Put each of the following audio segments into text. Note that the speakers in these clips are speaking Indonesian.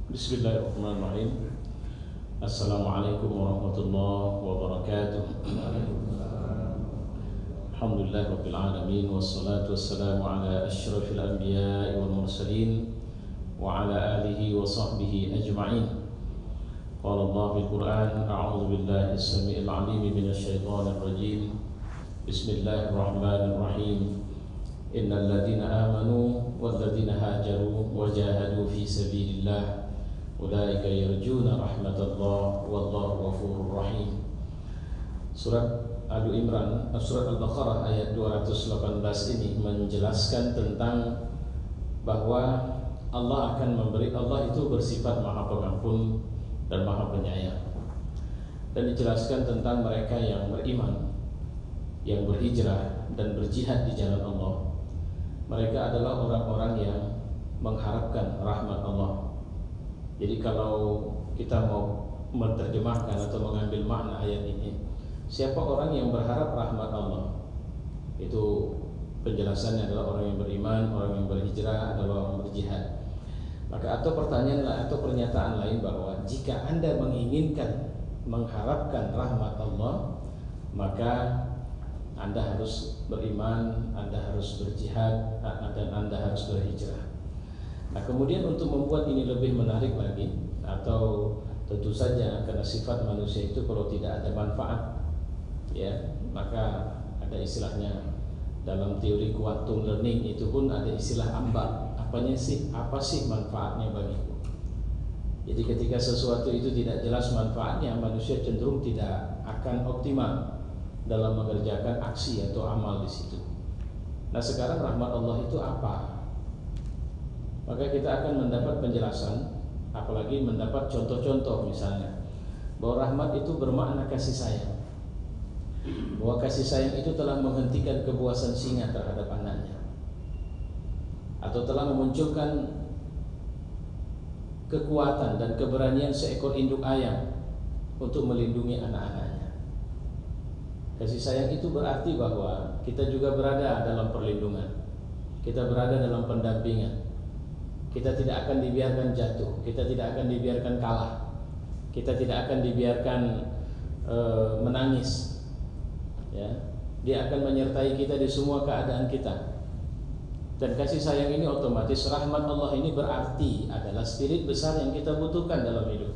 Bismillahirrahmanirrahim. Assalamualaikum warahmatullahi wabarakatuh. Alhamdulillah rabbil alamin, wassalatu wassalamu ala asyrafil anbiya'i wal mursalin wa ala alihi wa sahbihi ajma'in. Qala Allah fil Qur'an, a'udzu billahi as-sami'il 'alim minasy syaithanir rajim. Bismillahirrahmanirrahim. Innal ladzina amanu wal ladzina hajaru wa jahadu fi sabilillah ulaika yarjuna rahmatallah wallahu ghafurur rahim. Surat Surat Al-Baqarah ayat 218 ini menjelaskan tentang bahwa Allah itu bersifat Maha Pengampun dan Maha Penyayang. Dan dijelaskan tentang mereka yang beriman, yang berhijrah dan berjihad di jalan Allah. Mereka adalah orang-orang yang mengharapkan rahmat Allah. Jadi kalau kita mau menerjemahkan atau mengambil makna ayat ini, siapa orang yang berharap rahmat Allah? Itu penjelasannya adalah orang yang beriman, orang yang berhijrah, adalah orang berjihad. Maka atau pertanyaan atau pernyataan lain bahwa jika Anda menginginkan, mengharapkan rahmat Allah, maka Anda harus beriman, Anda harus berjihad, dan Anda harus berhijrah. Nah, kemudian untuk membuat ini lebih menarik lagi, atau tentu saja karena sifat manusia itu kalau tidak ada manfaat, ya, maka ada istilahnya dalam teori quantum learning itu pun ada istilah ambang. Apa sih manfaatnya bagiku? Jadi ketika sesuatu itu tidak jelas manfaatnya, manusia cenderung tidak akan optimal dalam mengerjakan aksi atau amal di situ. Nah, sekarang rahmat Allah itu apa? Maka kita akan mendapat penjelasan, apalagi mendapat contoh-contoh misalnya bahwa rahmat itu bermakna kasih sayang. Bahwa kasih sayang itu telah menghentikan kebuasan singa terhadap anaknya, atau telah memunculkan kekuatan dan keberanian seekor induk ayam untuk melindungi anak-anaknya. Kasih sayang itu berarti bahwa kita juga berada dalam perlindungan, kita berada dalam pendampingan. Kita tidak akan dibiarkan jatuh, kita tidak akan dibiarkan kalah, kita tidak akan dibiarkan menangis. Ya, Dia akan menyertai kita di semua keadaan kita. Dan kasih sayang ini otomatis, rahmat Allah ini berarti adalah spirit besar yang kita butuhkan dalam hidup.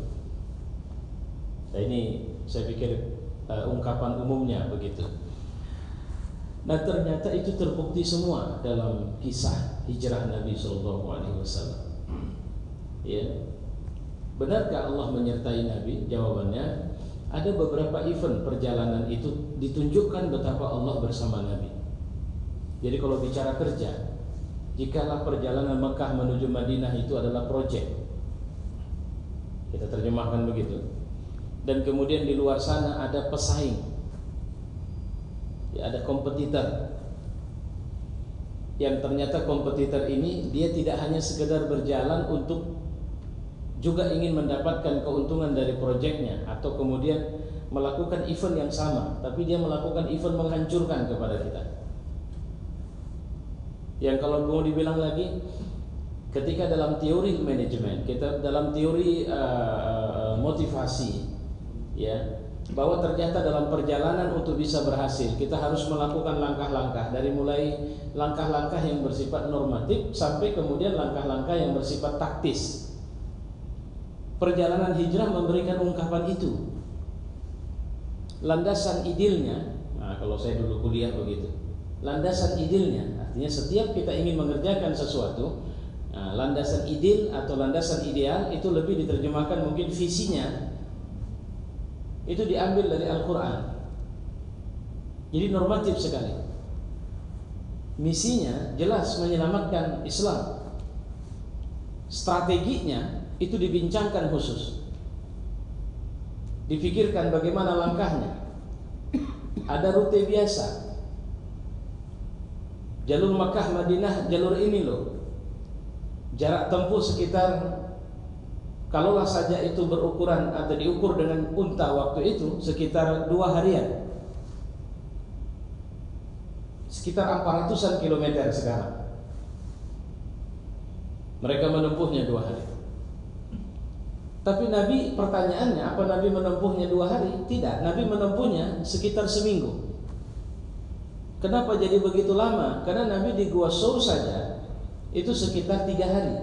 Nah, ini saya pikir ungkapan umumnya begitu. Nah, ternyata itu terbukti semua dalam kisah hijrah Nabi SAW. Ya, benarkah Allah menyertai Nabi? Jawabannya, ada beberapa event perjalanan itu ditunjukkan betapa Allah bersama Nabi. Jadi kalau bicara kerja, jikalau perjalanan Mekah menuju Madinah itu adalah proyek, kita terjemahkan begitu, dan kemudian di luar sana ada pesaing, ya, ada kompetitor, yang ternyata kompetitor ini dia tidak hanya sekedar berjalan untuk juga ingin mendapatkan keuntungan dari proyeknya atau kemudian melakukan event yang sama, tapi dia melakukan event menghancurkan kepada kita. Yang kalau mau dibilang lagi, ketika dalam teori manajemen, kita dalam teori motivasi, ya, bahwa ternyata dalam perjalanan untuk bisa berhasil kita harus melakukan langkah-langkah, dari mulai langkah-langkah yang bersifat normatif sampai kemudian langkah-langkah yang bersifat taktis. Perjalanan hijrah memberikan ungkapan itu. Landasan idilnya, nah kalau saya dulu kuliah begitu, landasan idilnya artinya setiap kita ingin mengerjakan sesuatu, nah, landasan idil atau landasan ideal itu lebih diterjemahkan mungkin visinya itu diambil dari Al-Quran. Jadi normatif sekali. Misinya jelas menyelamatkan Islam. Strateginya itu dibincangkan khusus, dipikirkan bagaimana langkahnya. Ada rute biasa, jalur Makkah Madinah, jalur ini loh, jarak tempuh sekitar, kalaulah saja itu berukuran atau diukur dengan unta waktu itu sekitar 2 harian, sekitar 400-an kilometer sekarang. Mereka menempuhnya 2 hari. Tapi Nabi, pertanyaannya, apa Nabi menempuhnya 2 hari? Tidak, Nabi menempuhnya sekitar seminggu. Kenapa jadi begitu lama? Karena Nabi di Gua Saur saja itu sekitar 3 hari.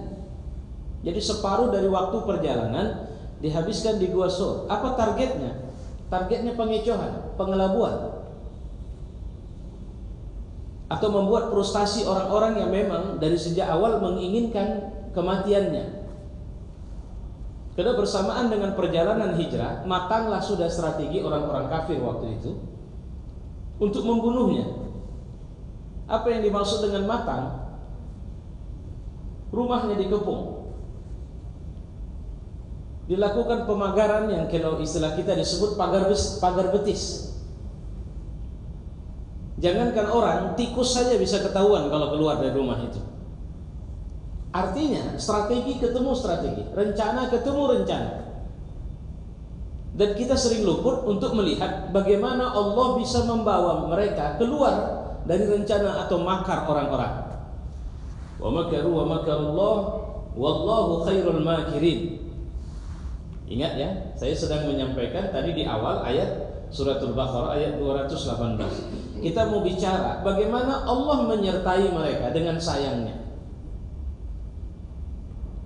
Jadi separuh dari waktu perjalanan dihabiskan di Gua Saur. Apa targetnya? Targetnya pengecohan, pengelabuan, atau membuat frustasi orang-orang yang memang dari sejak awal menginginkan kematiannya. Karena bersamaan dengan perjalanan hijrah, matanglah sudah strategi orang-orang kafir waktu itu untuk membunuhnya. Apa yang dimaksud dengan matang? Rumahnya dikepung, dilakukan pemagaran yang kalau istilah kita disebut pagar betis. Jangankan orang, tikus saja bisa ketahuan kalau keluar dari rumah itu. Artinya strategi ketemu strategi, rencana ketemu rencana. Dan kita sering luput untuk melihat bagaimana Allah bisa membawa mereka keluar dari rencana atau makar orang-orang. Wa makaru wa makarullah wallahu khairul makirin. Ingat ya, saya sedang menyampaikan tadi di awal ayat suratul Baqarah ayat 218. Kita mau bicara bagaimana Allah menyertai mereka dengan sayangnya.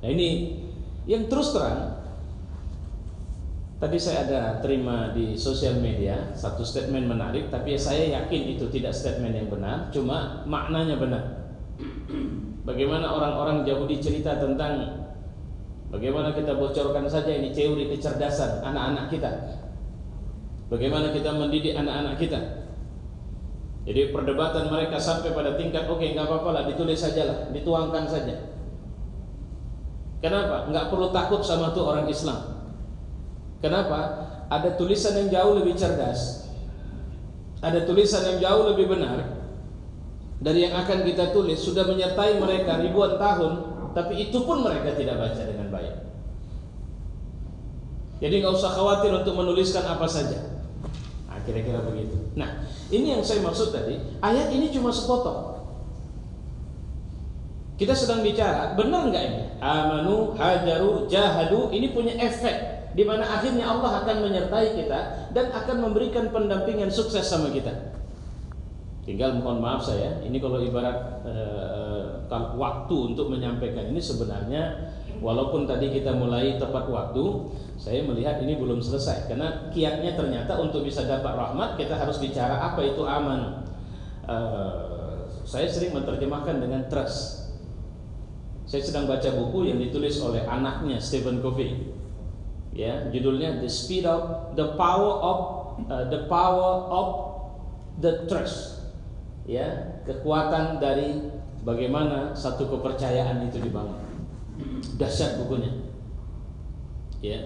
Nah ini yang terus terang, tadi saya ada terima di sosial media satu statement menarik, tapi saya yakin itu tidak statement yang benar, cuma maknanya benar. Bagaimana orang-orang Yahudi cerita tentang bagaimana kita bocorkan saja ini teori kecerdasan anak-anak kita, bagaimana kita mendidik anak-anak kita. Jadi perdebatan mereka sampai pada tingkat oke, nggak apa-apa lah, ditulis sajalah, dituangkan saja. Kenapa? Nggak perlu takut sama tuh orang Islam. Kenapa? Ada tulisan yang jauh lebih cerdas, ada tulisan yang jauh lebih benar dari yang akan kita tulis, sudah menyertai mereka ribuan tahun, tapi itu pun mereka tidak baca dengan baik. Jadi nggak usah khawatir untuk menuliskan apa saja. Nah, kira-kira begitu. Nah, ini yang saya maksud tadi. Ayat ini cuma sepotong. Kita sedang bicara, benar nggak ini? Amanu, hajaru, jahadu, ini punya efek di mana akhirnya Allah akan menyertai kita dan akan memberikan pendampingan sukses sama kita. Tinggal mohon maaf saya, ini kalau ibarat waktu untuk menyampaikan ini sebenarnya walaupun tadi kita mulai tepat waktu, saya melihat ini belum selesai karena kiatnya ternyata untuk bisa dapat rahmat kita harus bicara apa itu aman. Saya sering menerjemahkan dengan trust. Saya sedang baca buku yang ditulis oleh anaknya Stephen Covey, ya, judulnya The Power of the Trust, ya, kekuatan dari bagaimana satu kepercayaan itu dibangun. Dahsyat bukunya, ya.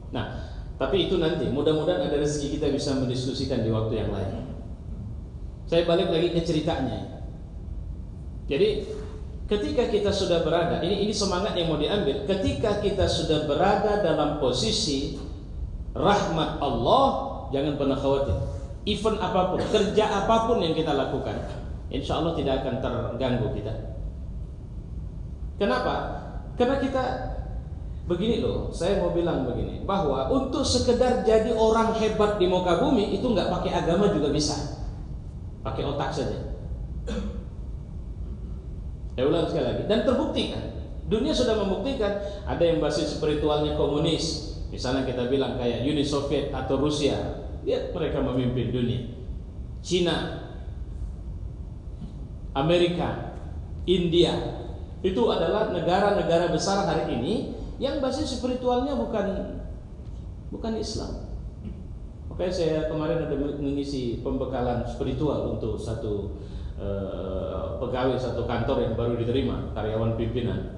Nah, tapi itu nanti mudah-mudahan ada rezeki kita bisa mendiskusikan di waktu yang lain. Saya balik lagi ke ceritanya. Jadi ketika kita sudah berada, ini semangat yang mau diambil. Ketika kita sudah berada dalam posisi rahmat Allah, jangan pernah khawatir. Event apapun, kerja apapun yang kita lakukan, insya Allah tidak akan terganggu kita. Kenapa? Karena kita begini loh, saya mau bilang begini, bahwa untuk sekedar jadi orang hebat di muka bumi itu nggak pakai agama juga bisa, pakai otak saja. Saya ulang sekali lagi, dan terbuktikan, dunia sudah membuktikan. Ada yang basis spiritualnya komunis, misalnya kita bilang kayak Uni Soviet atau Rusia, lihat mereka memimpin dunia. Cina, Amerika, India, itu adalah negara-negara besar hari ini yang basis spiritualnya bukan Islam. Makanya saya kemarin ada mengisi pembekalan spiritual untuk satu pegawai satu kantor yang baru diterima, karyawan pimpinan.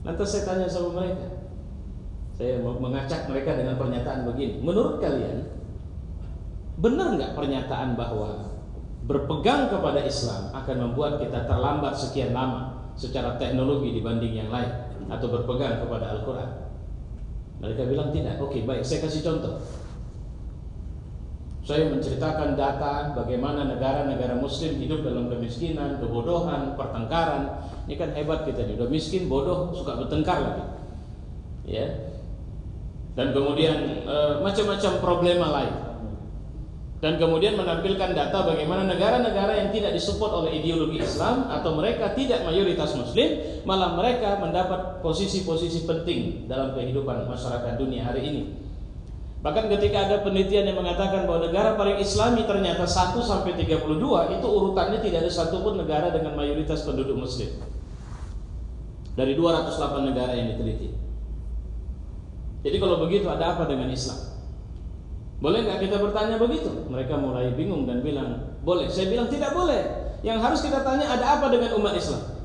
Lantas saya tanya sama mereka, saya mengacak mereka dengan pernyataan begini, menurut kalian benar nggak pernyataan bahwa berpegang kepada Islam akan membuat kita terlambat sekian lama secara teknologi dibanding yang lain, atau berpegang kepada Al-Quran? Mereka bilang tidak. Oke, baik, saya kasih contoh. Saya menceritakan data bagaimana negara-negara muslim hidup dalam kemiskinan, kebodohan, pertengkaran. Ini kan hebat kita nih, udah miskin, bodoh, suka bertengkar lagi, ya. dan kemudian macam-macam problema lain. Dan kemudian menampilkan data bagaimana negara-negara yang tidak disupport oleh ideologi Islam atau mereka tidak mayoritas Muslim, malah mereka mendapat posisi-posisi penting dalam kehidupan masyarakat dunia hari ini. Bahkan ketika ada penelitian yang mengatakan bahwa negara paling Islami ternyata 1 sampai 32, itu urutannya tidak ada satupun negara dengan mayoritas penduduk Muslim dari 208 negara yang diteliti. Jadi kalau begitu ada apa dengan Islam? Boleh nggak kita bertanya begitu? Mereka mulai bingung dan bilang boleh. Saya bilang tidak boleh. Yang harus kita tanya, ada apa dengan umat Islam?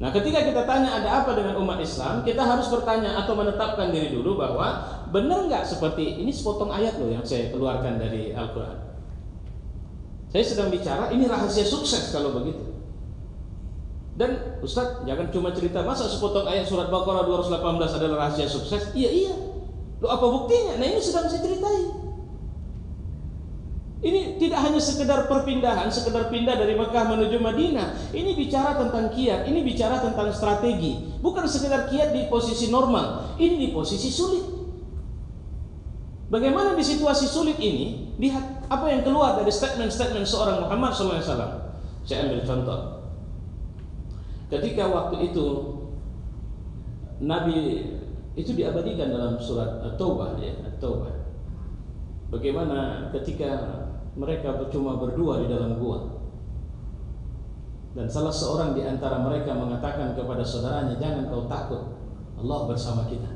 Nah, ketika kita tanya ada apa dengan umat Islam, kita harus bertanya atau menetapkan diri dulu bahwa benar nggak seperti ini. Sepotong ayat loh yang saya keluarkan dari Al-Quran. Saya sedang bicara ini rahasia sukses kalau begitu. Dan Ustaz, jangan cuma cerita masa sepotong ayat surat Baqarah 218 adalah rahasia sukses. Iya. Loh, apa buktinya? Nah, ini sedang saya ceritain. Ini tidak hanya sekedar perpindahan, sekedar pindah dari Mekah menuju Madinah. Ini bicara tentang kiat, ini bicara tentang strategi. Bukan sekedar kiat di posisi normal, ini di posisi sulit. Bagaimana di situasi sulit ini, lihat apa yang keluar dari statement-statement seorang Muhammad SAW. Saya ambil contoh. Ketika waktu itu Nabi itu diabadikan dalam surat At-Taubah, ya, At-Taubah. Bagaimana ketika mereka cuma berdua di dalam gua, dan salah seorang di antara mereka mengatakan kepada saudaranya, jangan kau takut, Allah bersama kita.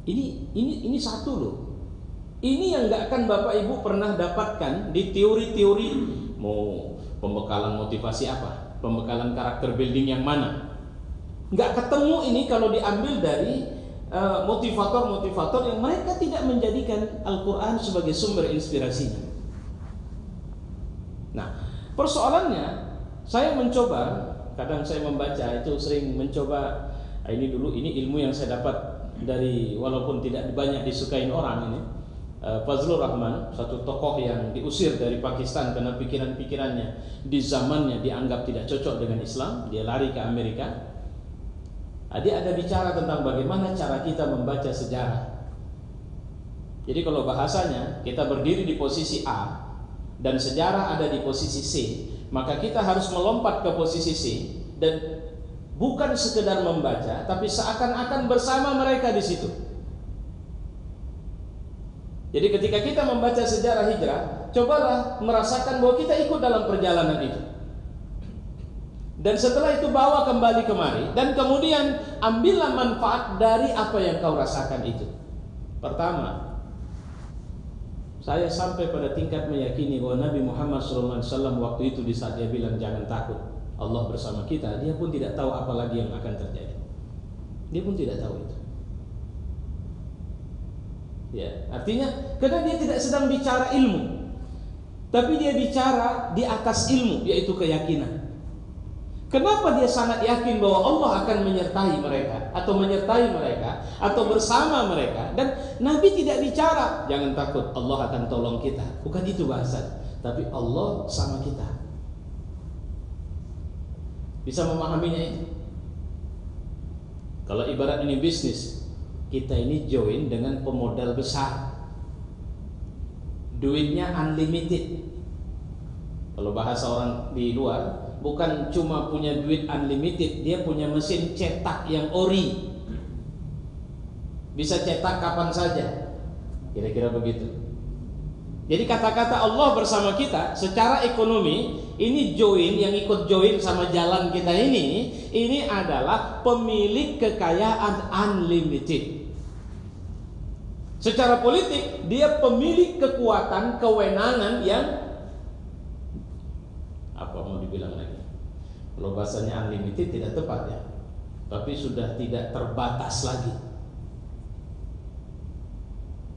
Ini satu loh. Ini yang nggak akan Bapak Ibu pernah dapatkan di teori-teori mau pembekalan motivasi apa, pembekalan karakter building yang mana. Nggak ketemu ini kalau diambil dari motivator-motivator yang mereka tidak menjadikan Al-Quran sebagai sumber inspirasinya. Nah, persoalannya saya mencoba, kadang saya membaca itu sering mencoba, ini ilmu yang saya dapat dari, walaupun tidak banyak disukain orang ini, Fazlur Rahman, satu tokoh yang diusir dari Pakistan karena pikiran-pikirannya di zamannya dianggap tidak cocok dengan Islam, dia lari ke Amerika. Dia ada bicara tentang bagaimana cara kita membaca sejarah. Jadi kalau bahasanya kita berdiri di posisi A dan sejarah ada di posisi C, maka kita harus melompat ke posisi C dan bukan sekedar membaca, tapi seakan-akan bersama mereka di situ. Jadi ketika kita membaca sejarah hijrah, cobalah merasakan bahwa kita ikut dalam perjalanan itu. Dan setelah itu bawa kembali kemari, dan kemudian ambillah manfaat dari apa yang kau rasakan itu. Pertama, saya sampai pada tingkat meyakini bahwa Nabi Muhammad SAW waktu itu di saat dia bilang jangan takut, Allah bersama kita, dia pun tidak tahu apa lagi yang akan terjadi. Dia pun tidak tahu itu. Ya, artinya karena dia tidak sedang bicara ilmu, tapi dia bicara di atas ilmu, yaitu keyakinan. Kenapa dia sangat yakin bahwa Allah akan menyertai mereka atau bersama mereka, dan Nabi tidak bicara jangan takut, Allah akan tolong kita, bukan itu bahasa, tapi Allah sama kita. Bisa memahaminya itu? Kalau ibarat ini bisnis, kita ini join dengan pemodal besar, duitnya unlimited. Kalau bahasa orang di luar, bukan cuma punya duit unlimited, dia punya mesin cetak yang ori, bisa cetak kapan saja, kira-kira begitu. Jadi kata-kata Allah bersama kita secara ekonomi, ini join, yang ikut join sama jalan kita ini adalah pemilik kekayaan unlimited. Secara politik, dia pemilik kekuatan, kewenangan yang apa mau dibilang lagi? Kalau bahasanya unlimited tidak tepat ya, tapi sudah tidak terbatas lagi.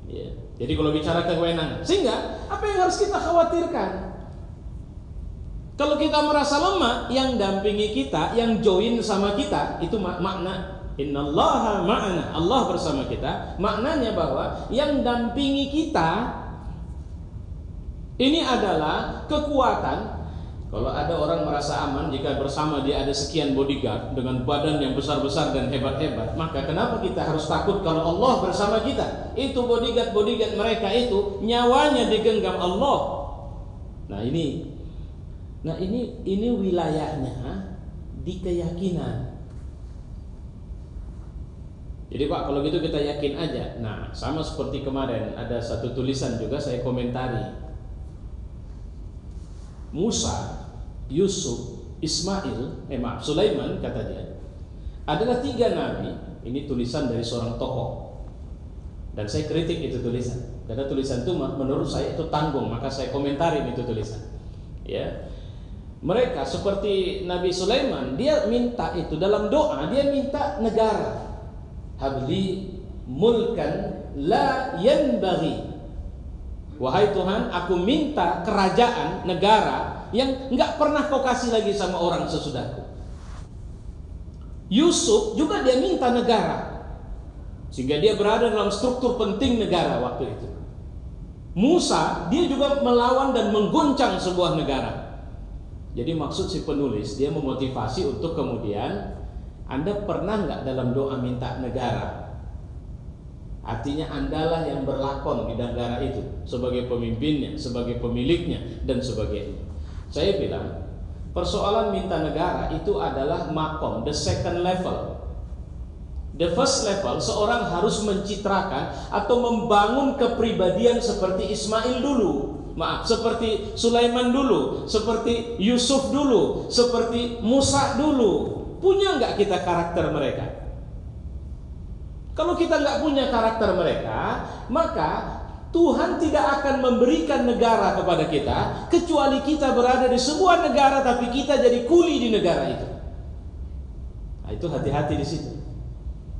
Ya. Jadi kalau bicara kewenangan, sehingga apa yang harus kita khawatirkan? Kalau kita merasa lemah, yang dampingi kita, yang join sama kita, itu makna innallaha ma'ana, Allah bersama kita. Maknanya bahwa yang dampingi kita ini adalah kekuatan Kalau ada orang merasa aman jika bersama dia ada sekian bodyguard dengan badan yang besar-besar dan hebat-hebat, maka kenapa kita harus takut kalau Allah bersama kita? Itu bodyguard mereka itu nyawanya digenggam Allah. Nah ini wilayahnya di keyakinan. Jadi Pak, kalau gitu kita yakin aja. Nah, sama seperti kemarin ada satu tulisan juga saya komentari. Musa, Yusuf, Ismail, Sulaiman kata dia adalah 3 nabi. Ini tulisan dari seorang tokoh dan saya kritik itu tulisan karena tulisan itu menurut saya itu tanggung, maka saya komentarin itu tulisan. Ya, mereka seperti Nabi Sulaiman, dia minta itu dalam doa, dia minta negara. Habli mulkan la yanbaghi. Wahai Tuhan, aku minta kerajaan, negara yang enggak pernah kau kasih lagi sama orang sesudahku. Yusuf juga dia minta negara, sehingga dia berada dalam struktur penting negara waktu itu. Musa, dia juga melawan dan mengguncang sebuah negara. Jadi maksud si penulis, dia memotivasi untuk kemudian, Anda pernah enggak dalam doa minta negara? Artinya andalah yang berlakon di negara itu sebagai pemimpinnya, sebagai pemiliknya, dan sebagainya. Saya bilang persoalan minta negara itu adalah makom, the second level. The first level, seorang harus mencitrakan atau membangun kepribadian seperti Ismail dulu, seperti Sulaiman dulu, seperti Yusuf dulu, seperti Musa dulu. Punya nggak kita karakter mereka? Kalau kita nggak punya karakter mereka, maka Tuhan tidak akan memberikan negara kepada kita kecuali kita berada di sebuah negara tapi kita jadi kuli di negara itu. Nah, itu hati-hati di situ.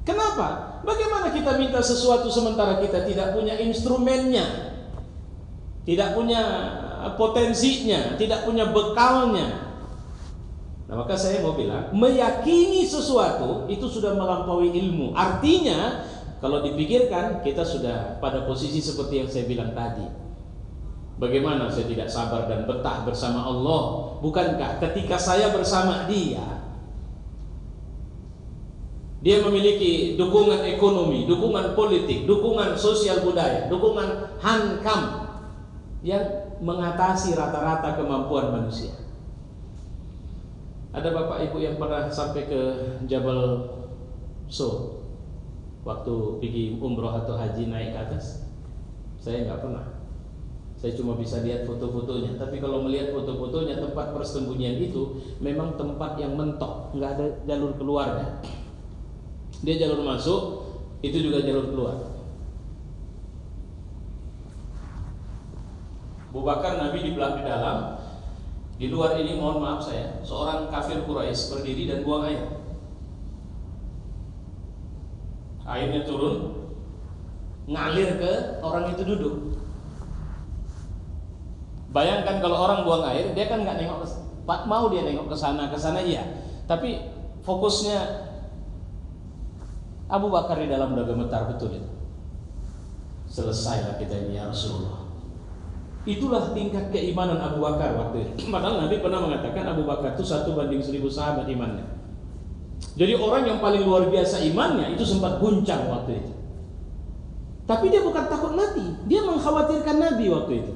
Kenapa? Bagaimana kita minta sesuatu sementara kita tidak punya instrumennya, tidak punya potensinya, tidak punya bekalnya? Nah, maka saya mau bilang, meyakini sesuatu itu sudah melampaui ilmu. Artinya, kalau dipikirkan, kita sudah pada posisi seperti yang saya bilang tadi. Bagaimana saya tidak sabar dan betah bersama Allah? Bukankah ketika saya bersama Dia, Dia memiliki dukungan ekonomi, dukungan politik, dukungan sosial budaya, dukungan hankam yang mengatasi rata-rata kemampuan manusia. Ada bapak ibu yang pernah sampai ke Jabal Sur waktu pergi umroh atau haji naik ke atas? Saya nggak pernah. Saya cuma bisa lihat foto-fotonya. Tapi kalau melihat foto-fotonya, tempat persembunyian itu memang tempat yang mentok, nggak ada jalur keluarnya. Dia jalur masuk, itu juga jalur keluar. Abu Bakar Nabi di belakang di dalam. Di luar ini mohon maaf saya, seorang kafir Quraisy berdiri dan buang air. Airnya turun, ngalir ke orang itu duduk. Bayangkan kalau orang buang air, dia kan nggak nengok, mau dia nengok ke sana iya. Tapi fokusnya Abu Bakar di dalam udah gemetar betul itu. Selesailah kita ini ya Rasulullah. Itulah tingkat keimanan Abu Bakar waktu itu. Padahal Nabi pernah mengatakan Abu Bakar itu 1:1000 sahabat imannya. Jadi orang yang paling luar biasa imannya itu sempat guncang waktu itu. Tapi dia bukan takut mati, dia mengkhawatirkan Nabi waktu itu.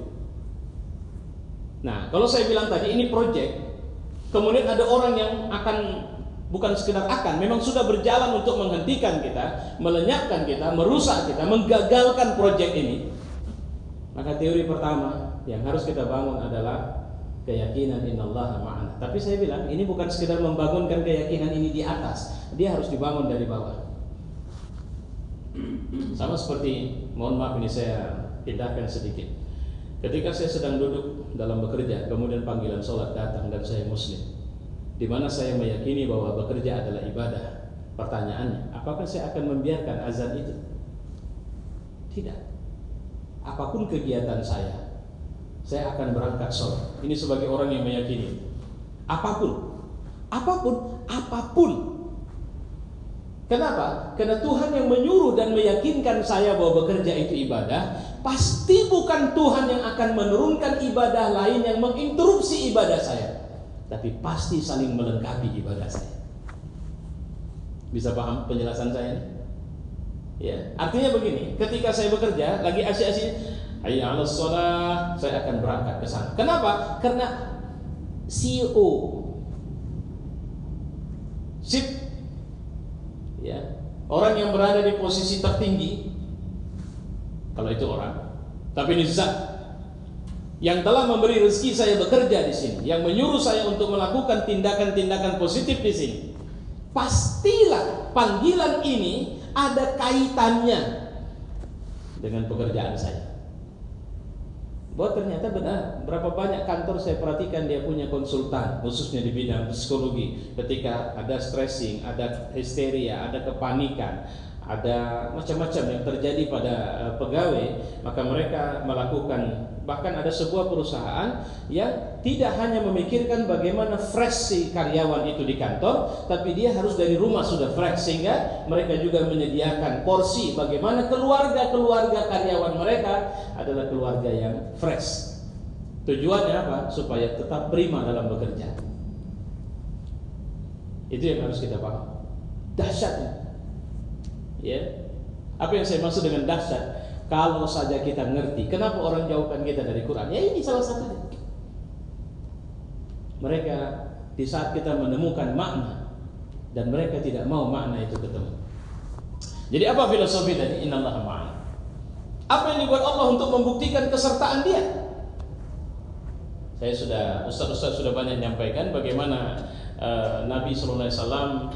Nah, kalau saya bilang tadi ini project, kemudian ada orang yang akan, bukan sekedar akan, memang sudah berjalan untuk menghentikan kita, melenyapkan kita, merusak kita, menggagalkan project ini. Maka teori pertama yang harus kita bangun adalah keyakinan innallaha ma'ana. Tapi saya bilang ini bukan sekedar membangunkan keyakinan ini di atas, dia harus dibangun dari bawah. Sama seperti, mohon maaf ini saya pindahkan sedikit. Ketika saya sedang duduk dalam bekerja, kemudian panggilan sholat datang dan saya muslim, di mana saya meyakini bahwa bekerja adalah ibadah. Pertanyaannya, apakah saya akan membiarkan azan itu? Tidak. Apapun kegiatan saya akan berangkat sholat. Ini sebagai orang yang meyakini. Apapun. Kenapa? Karena Tuhan yang menyuruh dan meyakinkan saya bahwa bekerja itu ibadah. Pasti bukan Tuhan yang akan menurunkan ibadah lain yang menginterupsi ibadah saya. tapi pasti saling melengkapi ibadah saya. Bisa paham penjelasan saya ini? Ya, artinya begini, ketika saya bekerja lagi asyik-asyik, hayya 'alas shalah, saya akan berangkat ke sana. Kenapa? Karena CEO sip, ya, orang yang berada di posisi tertinggi, kalau itu orang, tapi ini zat yang telah memberi rezeki saya bekerja di sini, yang menyuruh saya untuk melakukan tindakan-tindakan positif di sini. Pastilah panggilan ini ada kaitannya dengan pekerjaan saya. Bahwa ternyata benar, berapa banyak kantor saya perhatikan dia punya konsultan, khususnya di bidang psikologi. Ketika ada stressing, ada histeria, ada kepanikan, ada macam-macam yang terjadi pada pegawai, maka mereka melakukan, bahkan ada sebuah perusahaan yang tidak hanya memikirkan bagaimana fresh si karyawan itu di kantor, tapi dia harus dari rumah sudah fresh, sehingga mereka juga menyediakan porsi bagaimana keluarga karyawan mereka adalah keluarga yang fresh. Tujuannya apa? Supaya tetap prima dalam bekerja. Itu yang harus kita paham. Dahsyatnya. Ya, apa yang saya maksud dengan dahsyat? Kalau saja kita ngerti, kenapa orang jauhkan kita dari Quran? Ya ini salah satunya. Mereka di saat kita menemukan makna dan mereka tidak mau makna itu ketemu. Jadi apa filosofi tadi? Innallaha ma'ana. Apa yang dibuat Allah untuk membuktikan kesertaan Dia? Saya Ustaz sudah banyak menyampaikan bagaimana Nabi SAW,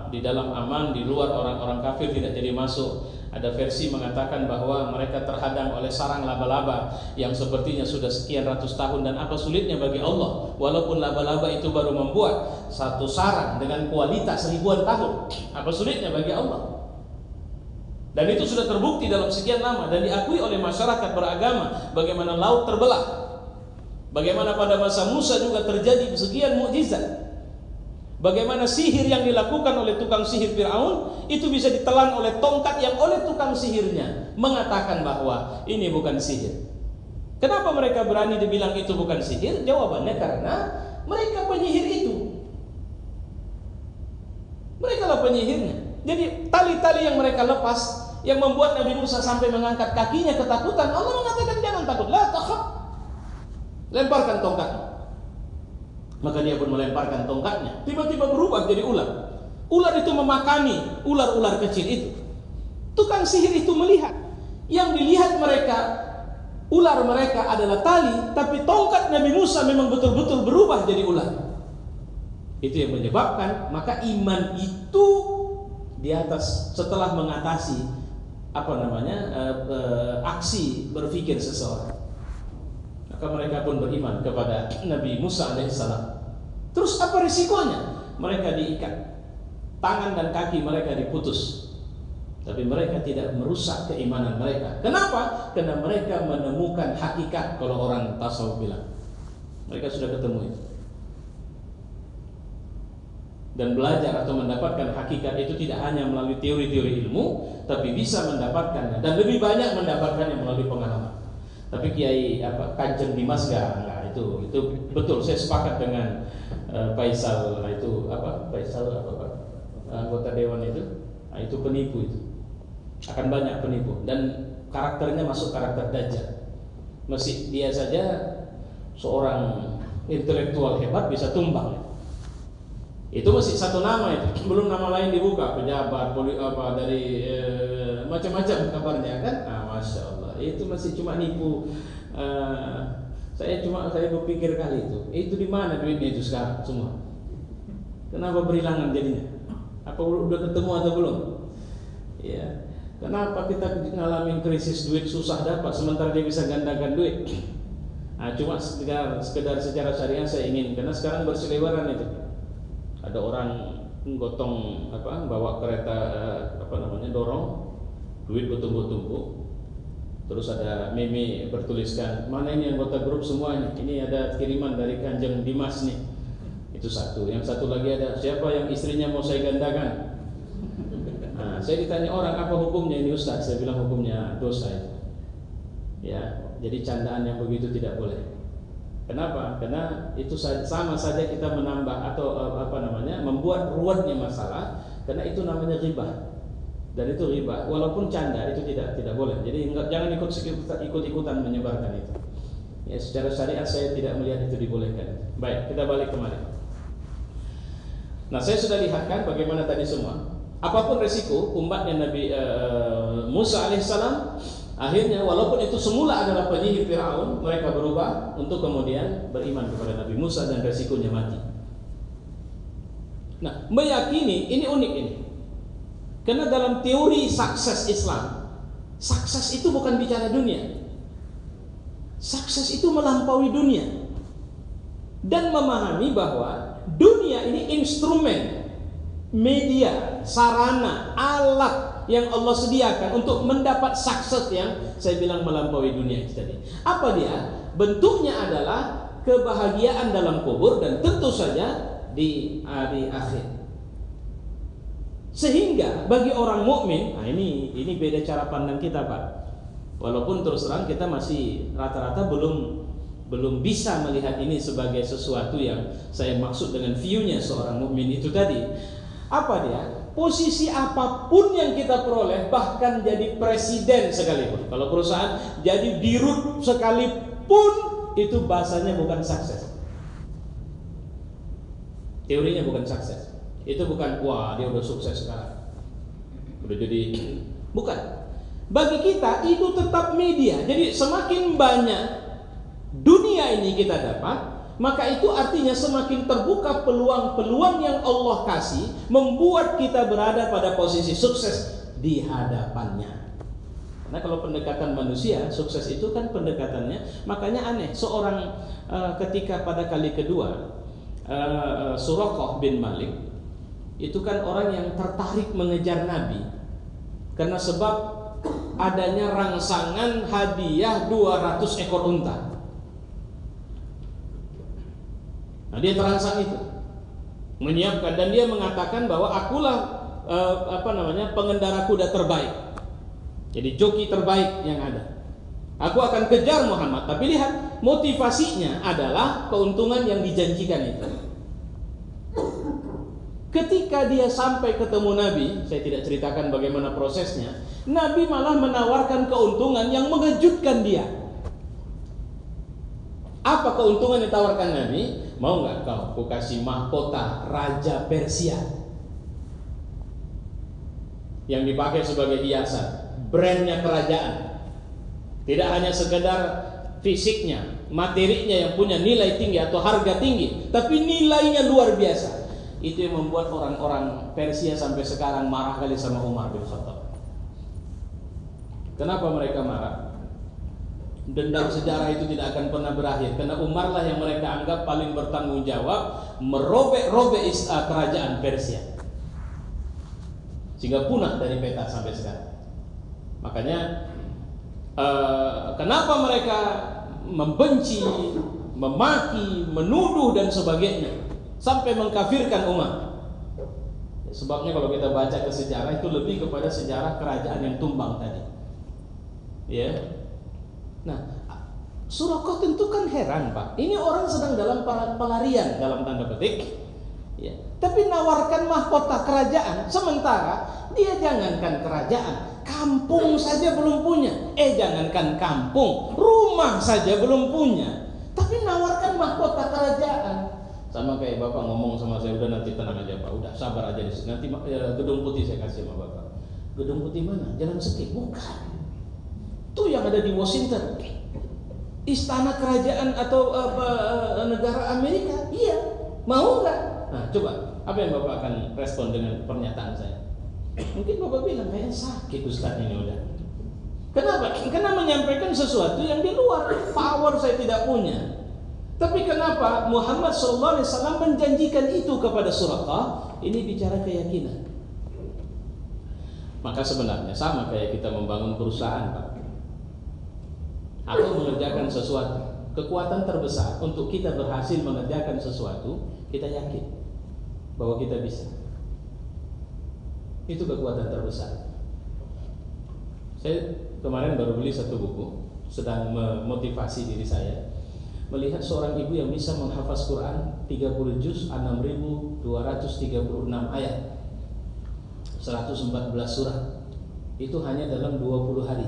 di dalam aman, di luar orang-orang kafir tidak jadi masuk. Ada versi mengatakan bahwa mereka terhadang oleh sarang laba-laba yang sepertinya sudah sekian ratus tahun, dan apa sulitnya bagi Allah, walaupun laba-laba itu baru membuat satu sarang dengan kualitas ribuan tahun, apa sulitnya bagi Allah? Dan itu sudah terbukti dalam sekian lama dan diakui oleh masyarakat beragama. Bagaimana laut terbelah, bagaimana pada masa Musa juga terjadi sekian mukjizat. Bagaimana sihir yang dilakukan oleh tukang sihir Fir'aun itu bisa ditelan oleh tongkat yang oleh tukang sihirnya mengatakan bahwa ini bukan sihir. Kenapa mereka berani dibilang itu bukan sihir? Jawabannya karena mereka penyihir itu. Mereka lah penyihirnya. Jadi tali-tali yang mereka lepas yang membuat Nabi Musa sampai mengangkat kakinya ketakutan, Allah mengatakan jangan takut, la takhaf, lemparkan tongkatnya. Maka dia pun melemparkan tongkatnya, tiba-tiba berubah jadi ular. Ular itu memakani ular-ular kecil itu. Tukang sihir itu melihat, yang dilihat mereka, ular mereka adalah tali, tapi tongkat Nabi Musa memang betul-betul berubah jadi ular. Itu yang menyebabkan maka iman itu di atas, setelah mengatasi aksi berpikir seseorang, maka mereka pun beriman kepada Nabi Musa alaihissalam. Terus apa risikonya? Mereka diikat, tangan dan kaki mereka diputus, tapi mereka tidak merusak keimanan mereka. Kenapa? Karena mereka menemukan hakikat. Kalau orang tasawuf bilang, mereka sudah ketemu itu. Dan belajar atau mendapatkan hakikat itu tidak hanya melalui teori-teori ilmu, tapi bisa mendapatkannya dan lebih banyak mendapatkannya melalui pengalaman. Tapi Kiai Kanjeng Dimas enggak, itu betul, saya sepakat dengan Faisal anggota dewan itu penipu, itu akan banyak penipu dan karakternya masuk karakter dajjal. Masih dia saja seorang intelektual hebat bisa tumbang. Itu masih satu nama, itu belum nama lain dibuka, pejabat dari macam-macam kabarnya kan. Masya Allah, itu masih cuma nipu. Saya berpikir kali itu di mana duitnya itu sekarang semua? Kenapa berhilangan jadinya? Apa udah ketemu atau belum? Ya, kenapa kita ngalamin krisis duit, susah dapat, sementara dia bisa gandakan duit? Cuma sekedar secara syariah saya ingin, karena sekarang berseliweran itu. Ada orang gotong bawa kereta dorong, duit bertumpuk-tumpuk. Terus ada meme bertuliskan, mana ini anggota grup semuanya, ini ada kiriman dari Kanjeng Dimas nih. Itu satu. Yang satu lagi ada, siapa yang istrinya mau saya gandakan? Saya ditanya orang, apa hukumnya ini Ustaz? Saya bilang hukumnya dosa itu. Ya, jadi candaan yang begitu tidak boleh. Kenapa? Karena itu sama saja kita menambah atau membuat ruwetnya masalah, karena itu namanya riba. Dan itu riba, walaupun canda itu tidak boleh. Jadi jangan ikut-ikutan menyebarkan itu. Ya, secara syariat saya tidak melihat itu dibolehkan. Baik, kita balik kembali. Nah, saya sudah lihatkan bagaimana tadi semua. Apapun resiko umatnya Nabi Musa alaihissalam, akhirnya walaupun itu semula adalah penyihir Firaun, mereka berubah untuk kemudian beriman kepada Nabi Musa dan resikonya mati. Nah, meyakini ini unik ini. Karena dalam teori sukses Islam, sukses itu bukan bicara dunia. Sukses itu melampaui dunia dan memahami bahwa dunia ini instrumen, media, sarana, alat yang Allah sediakan untuk mendapat sukses yang saya bilang melampaui dunia itu tadi. Apa dia? Bentuknya adalah kebahagiaan dalam kubur dan tentu saja di hari akhir. Sehingga bagi orang mukmin, nah ini beda cara pandang kita, Pak. Walaupun terus terang kita masih rata-rata belum bisa melihat ini sebagai sesuatu yang saya maksud dengan view-nya seorang mukmin itu tadi. Apa dia? Posisi apapun yang kita peroleh, bahkan jadi presiden sekalipun, kalau perusahaan jadi dirut sekalipun, itu bahasanya bukan sukses. Teorinya bukan sukses. Itu bukan wah dia udah sukses sekarang, udah jadi, bukan. Bagi kita itu tetap media. Jadi semakin banyak dunia ini kita dapat, maka itu artinya semakin terbuka peluang-peluang yang Allah kasih, membuat kita berada pada posisi sukses di hadapannya. Karena kalau pendekatan manusia, sukses itu kan pendekatannya, makanya aneh. Seorang ketika pada kali kedua Suraqah bin Malik itu kan orang yang tertarik mengejar Nabi, karena sebab adanya rangsangan hadiah 200 ekor unta. Nah, dia terangsang itu, menyiapkan, dan dia mengatakan bahwa akulah pengendara kuda terbaik, jadi joki terbaik yang ada. Aku akan kejar Muhammad. Tapi lihat, motivasinya adalah keuntungan yang dijanjikan itu. Ketika dia sampai ketemu Nabi, saya tidak ceritakan bagaimana prosesnya, Nabi malah menawarkan keuntungan yang mengejutkan dia. Apa keuntungan yang ditawarkan Nabi? Mau nggak kau? Aku kasih mahkota Raja Persia yang dipakai sebagai hiasan, brandnya kerajaan. Tidak hanya sekedar fisiknya, materinya yang punya nilai tinggi atau harga tinggi, tapi nilainya luar biasa. Itu yang membuat orang-orang Persia sampai sekarang marah kali sama Umar bin Khattab. Kenapa mereka marah? Dendam sejarah itu tidak akan pernah berakhir, karena Umar lah yang mereka anggap paling bertanggung jawab merobek-robek kerajaan Persia, sehingga punah dari peta sampai sekarang. Makanya kenapa mereka membenci, memaki, menuduh dan sebagainya, sampai mengkafirkan Umar. Sebabnya kalau kita baca ke sejarah itu lebih kepada sejarah kerajaan yang tumbang tadi. Ya. Nah, Suraqah tentu kan heran, Pak. Ini orang sedang dalam pelarian dalam tanda petik. Ya. Tapi nawarkan mahkota kerajaan, sementara dia jangankan kerajaan, kampung saja belum punya. Jangankan kampung, rumah saja belum punya. Tapi nawarkan mahkota kerajaan. Sama kayak Bapak ngomong sama saya, udah nanti tenang aja Pak, udah sabar aja, nanti gedung putih saya kasih sama Bapak. Gedung putih mana? Jalan Sekip? Bukan. Itu yang ada di Washington, istana kerajaan atau negara Amerika. Iya, mau nggak? Nah, coba apa yang Bapak akan respon dengan pernyataan saya? Mungkin Bapak bilang kayak sakit Ustaz ini udah. Kenapa? Karena menyampaikan sesuatu yang di luar power saya tidak punya. Tapi kenapa Muhammad SAW menjanjikan itu kepada Suraqah? Ini bicara keyakinan. Maka sebenarnya sama kayak kita membangun perusahaan, Pak, atau mengerjakan sesuatu. Kekuatan terbesar untuk kita berhasil mengerjakan sesuatu, kita yakin bahwa kita bisa. Itu kekuatan terbesar. Saya kemarin baru beli satu buku, sedang memotivasi diri saya. melihat seorang ibu yang bisa menghafaz Quran 30 juz, 6.236 ayat, 114 surah. Itu hanya dalam 20 hari.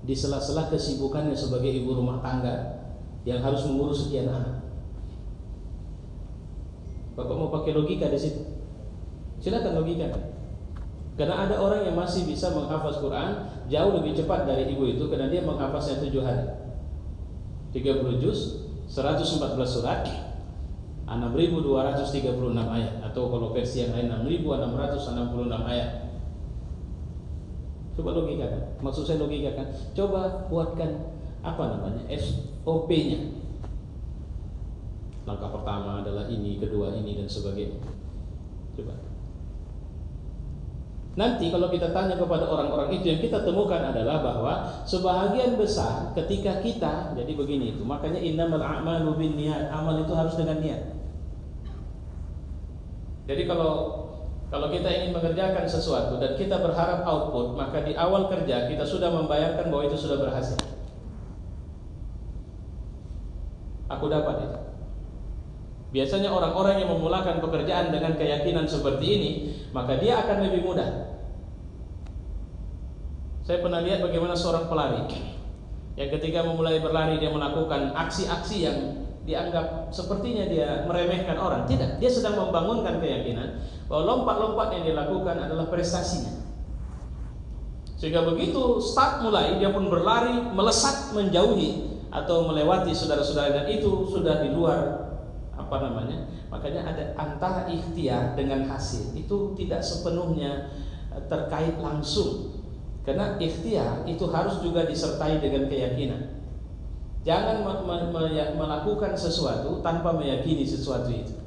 Di sela-sela kesibukannya sebagai ibu rumah tangga yang harus mengurus sekian anak. Bapak mau pakai logika di situ? Silakan logika. Karena ada orang yang masih bisa menghafaz Quran jauh lebih cepat dari ibu itu, karena dia menghafaznya 7 hari. 30 juz, 114 surat, 6.236 ayat, atau kalau versi yang lain 6.666 ayat. Coba logikakan. Maksud saya logikakan. Coba buatkan SOP-nya. Langkah pertama adalah ini, kedua ini, dan sebagainya. Coba. Nanti kalau kita tanya kepada orang-orang itu, yang kita temukan adalah bahwa sebahagian besar ketika kita, jadi begini itu, makanya innamal a'malu binniyat, amal itu harus dengan niat. Jadi kalau kita ingin mengerjakan sesuatu dan kita berharap output, maka di awal kerja kita sudah membayangkan bahwa itu sudah berhasil. Aku dapat itu. Biasanya orang-orang yang memulakan pekerjaan dengan keyakinan seperti ini, maka dia akan lebih mudah. Saya pernah lihat bagaimana seorang pelari yang ketika memulai berlari dia melakukan aksi-aksi yang dianggap sepertinya dia meremehkan orang. Tidak, dia sedang membangunkan keyakinan bahwa lompat-lompat yang dilakukan adalah prestasinya. Sehingga begitu start mulai, dia pun berlari melesat menjauhi atau melewati saudara-saudara, dan itu sudah di luar makanya ada antara ikhtiar dengan hasil itu tidak sepenuhnya terkait langsung, karena ikhtiar itu harus juga disertai dengan keyakinan. Jangan melakukan sesuatu tanpa meyakini sesuatu itu,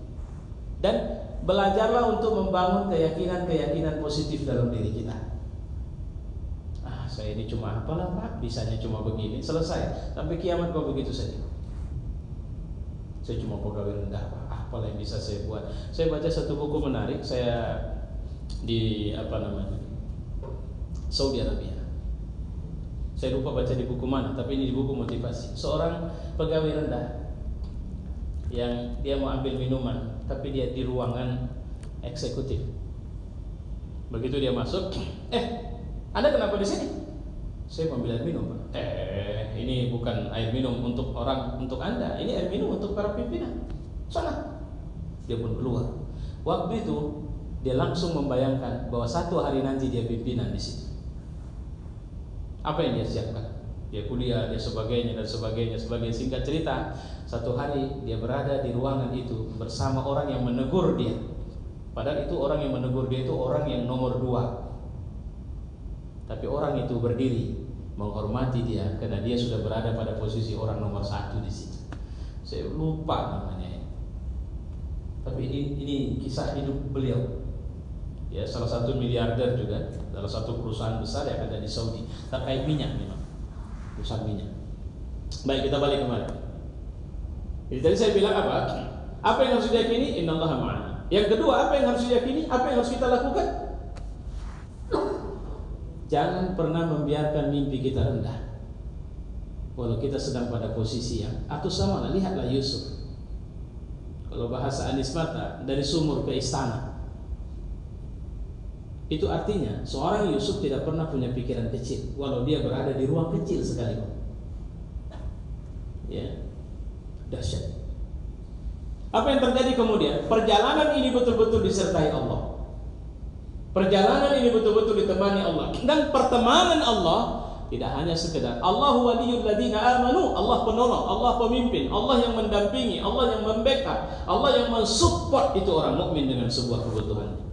dan belajarlah untuk membangun keyakinan positif dalam diri kita. Saya ini cuma apalah Pak, bisanya cuma begini, selesai sampai kiamat kok begitu saja. Saya cuma pegawai rendah Pak, apalah yang bisa saya buat. Saya baca satu buku menarik, saya di Saudi Arabia. Saya lupa baca di buku mana, tapi ini di buku motivasi. Seorang pegawai rendah yang dia mau ambil minuman, tapi dia di ruangan eksekutif. Begitu dia masuk, Anda kenapa di sini? Saya mau ambil air minum Pak. Ini bukan air minum untuk Anda, ini air minum untuk para pimpinan. Sana. Dia pun keluar. Waktu itu dia langsung membayangkan bahwa satu hari nanti dia pimpinan di situ. Apa yang dia siapkan? Dia kuliah, dia sebagainya. Singkat cerita, satu hari dia berada di ruangan itu bersama orang yang menegur dia. Padahal itu orang yang menegur dia itu orang yang nomor 2. Tapi orang itu berdiri menghormati dia karena dia sudah berada pada posisi orang nomor 1 di situ. Saya lupa namanya. Tapi ini kisah hidup beliau. Ya, salah satu miliarder juga, salah satu perusahaan besar yang ada di Saudi terkait minyak memang, perusahaan minyak. Baik, kita balik kemari. Jadi tadi saya bilang apa? Apa yang harus diyakini? Innallaha ma'ana. Yang kedua, apa yang harus diyakini? Apa yang harus kita lakukan? Jangan pernah membiarkan mimpi kita rendah. Walau kita sedang pada posisi yang atau sama lah, lihatlah Yusuf. Kalau bahasa Anies Mata, dari sumur ke istana. Itu artinya seorang Yusuf tidak pernah punya pikiran kecil, walau dia berada di ruang kecil sekalipun. Ya, dahsyat. Apa yang terjadi kemudian? Perjalanan ini betul-betul disertai Allah. Perjalanan ini betul-betul ditemani Allah. Dan pertemanan Allah tidak hanya sekedar Allahu waliyul ladzina amanu, Allah penolong, Allah pemimpin, Allah yang mendampingi, Allah yang membackup, Allah yang mensupport itu orang mukmin dengan sebuah kebutuhannya.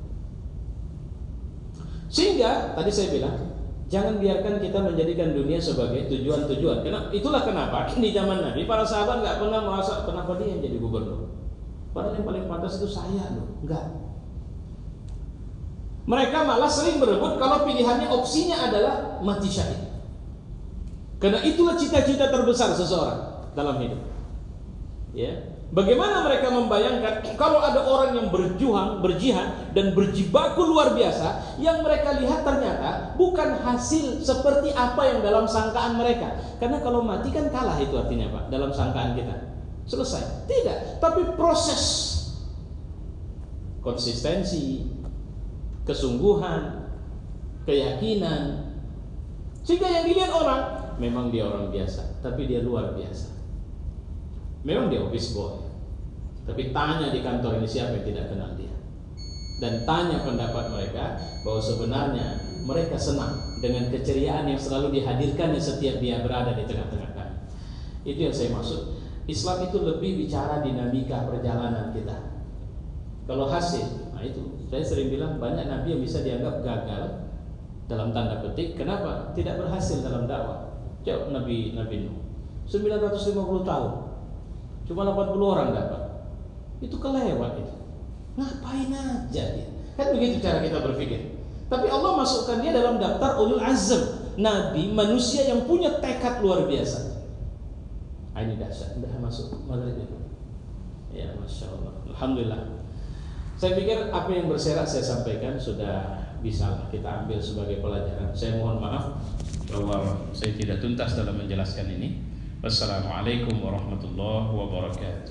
Sehingga tadi saya bilang, jangan biarkan kita menjadikan dunia sebagai tujuan-tujuan. Karena itulah kenapa di zaman Nabi para sahabat nggak pernah merasa kenapa dia yang jadi gubernur. Padahal yang paling pantas itu saya loh. Enggak. Mereka malah sering berebut kalau pilihannya opsinya adalah mati syahid. Karena itulah cita-cita terbesar seseorang dalam hidup. Ya, Bagaimana mereka membayangkan kalau ada orang yang berjuang, berjihad dan berjibaku luar biasa, yang mereka lihat ternyata bukan hasil seperti apa yang dalam sangkaan mereka. Karena kalau mati kan kalah, itu artinya Pak, dalam sangkaan kita. Selesai. Tidak, tapi proses, konsistensi, kesungguhan, keyakinan, sehingga yang dilihat orang, memang dia orang biasa, tapi dia luar biasa. Memang dia office boy, tapi tanya di kantor ini siapa yang tidak kenal dia, dan tanya pendapat mereka bahwa sebenarnya mereka senang dengan keceriaan yang selalu dihadirkan di setiap dia berada di tengah-tengah kami. Itu yang saya maksud. Islam itu lebih bicara dinamika perjalanan kita. Kalau hasil, nah itu saya sering bilang banyak nabi yang bisa dianggap gagal dalam tanda petik. Kenapa? Tidak berhasil dalam dakwah. Coba Nabi Nuh 950 tahun, cuma 80 orang dapat. Itu kelewat itu. Ngapain aja dia? Kan begitu cara kita berpikir. Tapi Allah masukkan dia dalam daftar ulul azm, nabi manusia yang punya tekad luar biasa. Ini dahsyat, sudah masuk maghrib itu. Ya, masya Allah, alhamdulillah. Saya pikir apa yang berserak saya sampaikan sudah bisa kita ambil sebagai pelajaran. Saya mohon maaf bahwa saya tidak tuntas dalam menjelaskan ini. Wassalamualaikum warahmatullahi wabarakatuh.